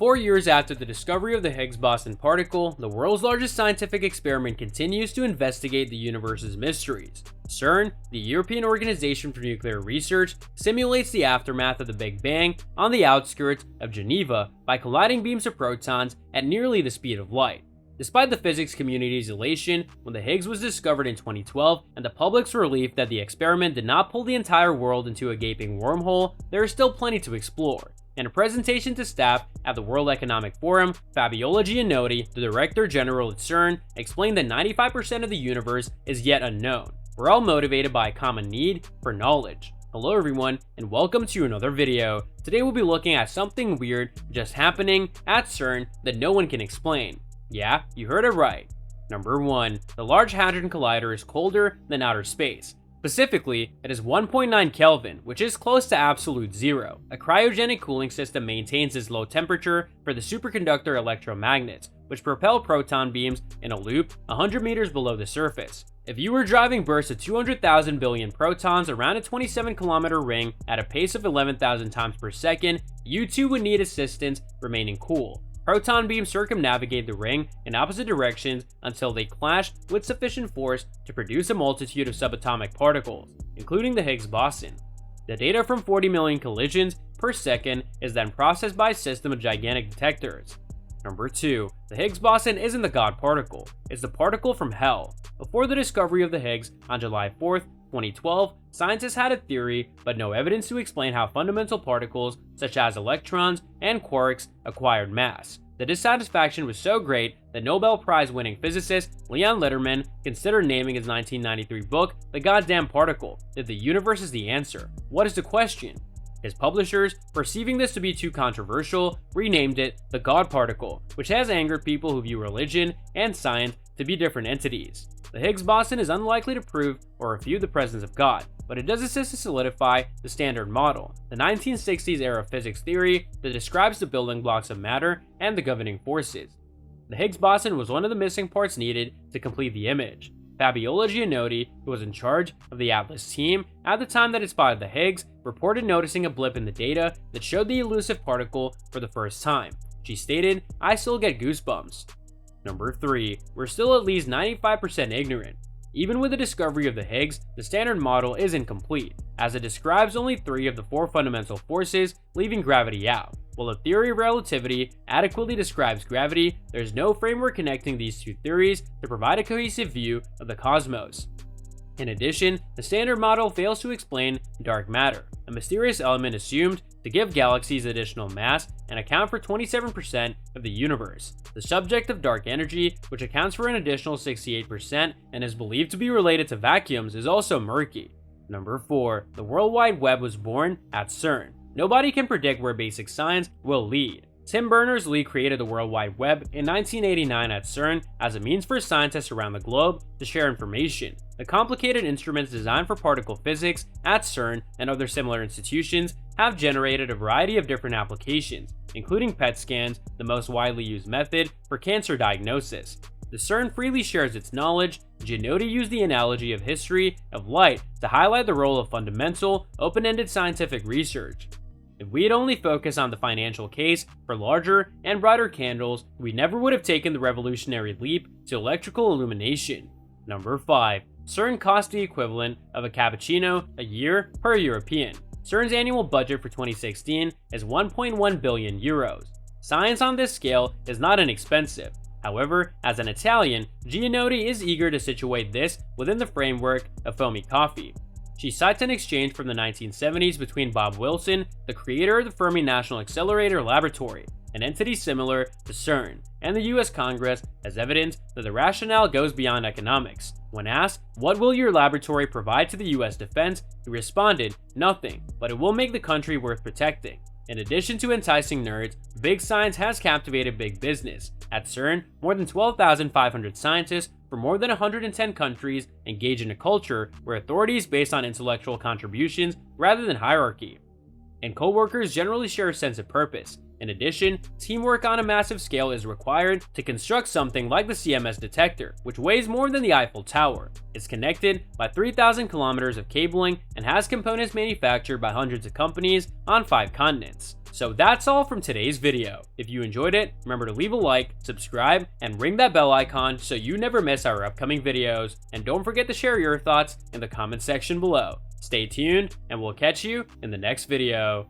4 years after the discovery of the Higgs boson particle, the world's largest scientific experiment continues to investigate the universe's mysteries. CERN, the European Organization for Nuclear Research, simulates the aftermath of the Big Bang on the outskirts of Geneva by colliding beams of protons at nearly the speed of light. Despite the physics community's elation when the Higgs was discovered in 2012 and the public's relief that the experiment did not pull the entire world into a gaping wormhole, there is still plenty to explore. In a presentation to staff at the World Economic Forum, Fabiola Gianotti, the Director General at CERN, explained that 95% of the universe is yet unknown. We're all motivated by a common need for knowledge. Hello everyone, and welcome to another video. Today we'll be looking at something weird just happening at CERN that no one can explain. Yeah, you heard it right. Number 1. The Large Hadron Collider is colder than outer space. Specifically, it is 1.9 Kelvin, which is close to absolute zero. A cryogenic cooling system maintains this low temperature for the superconductor electromagnets, which propel proton beams in a loop 100 meters below the surface. If you were driving bursts of 200,000 billion protons around a 27-kilometer ring at a pace of 11,000 times per second, you too would need assistance remaining cool. Proton beams circumnavigate the ring in opposite directions until they clash with sufficient force to produce a multitude of subatomic particles, including the Higgs boson. The data from 40 million collisions per second is then processed by a system of gigantic detectors. Number 2. The Higgs boson isn't the God particle, it's the particle from hell. Before the discovery of the Higgs on July 4th, 2012, scientists had a theory, but no evidence to explain how fundamental particles, such as electrons and quarks, acquired mass. The dissatisfaction was so great that Nobel Prize-winning physicist Leon Lederman considered naming his 1993 book The Goddamn Particle. If the universe is the answer, what is the question? His publishers, perceiving this to be too controversial, renamed it The God Particle, which has angered people who view religion and science to be different entities. The Higgs boson is unlikely to prove or refute the presence of God, but it does assist to solidify the Standard Model, the 1960s era physics theory that describes the building blocks of matter and the governing forces. The Higgs boson was one of the missing parts needed to complete the image. Fabiola Gianotti, who was in charge of the Atlas team at the time that it spotted the Higgs, reported noticing a blip in the data that showed the elusive particle for the first time. She stated, "I still get goosebumps." Number 3. We're still at least 95% ignorant. Even with the discovery of the Higgs, the Standard Model is incomplete, as it describes only 3 of the 4 fundamental forces, leaving gravity out. While the theory of relativity adequately describes gravity, there is no framework connecting these two theories to provide a cohesive view of the cosmos. In addition, the Standard Model fails to explain dark matter, a mysterious element assumed to give galaxies additional mass and account for 27% of the universe. The subject of dark energy, which accounts for an additional 68% and is believed to be related to vacuums, is also murky. Number 4. The World Wide Web was born at CERN. Nobody can predict where basic science will lead. Tim Berners-Lee created the World Wide Web in 1989 at CERN as a means for scientists around the globe to share information. The complicated instruments designed for particle physics at CERN and other similar institutions have generated a variety of different applications, including PET scans, the most widely used method for cancer diagnosis. The CERN freely shares its knowledge. Gianotti used the analogy of history of light to highlight the role of fundamental, open-ended scientific research. If we had only focused on the financial case for larger and brighter candles, we never would have taken the revolutionary leap to electrical illumination. Number 5. CERN cost the equivalent of a cappuccino a year per European. CERN's annual budget for 2016 is 1.1 billion euros. Science on this scale is not inexpensive. However, as an Italian, Gianotti is eager to situate this within the framework of foamy coffee. She cites an exchange from the 1970s between Bob Wilson, the creator of the Fermi National Accelerator Laboratory, an entity similar to CERN, and the US Congress as evidence that the rationale goes beyond economics. When asked, "What will your laboratory provide to the US defense?" he responded, "Nothing, but it will make the country worth protecting." In addition to enticing nerds, big science has captivated big business. At CERN, more than 12,500 scientists from more than 110 countries engage in a culture where authority is based on intellectual contributions rather than hierarchy. And co-workers generally share a sense of purpose. In addition, teamwork on a massive scale is required to construct something like the CMS detector, which weighs more than the Eiffel Tower. It's connected by 3,000 kilometers of cabling and has components manufactured by hundreds of companies on 5 continents. So that's all from today's video. If you enjoyed it, remember to leave a like, subscribe, and ring that bell icon so you never miss our upcoming videos. And don't forget to share your thoughts in the comment section below. Stay tuned, and we'll catch you in the next video.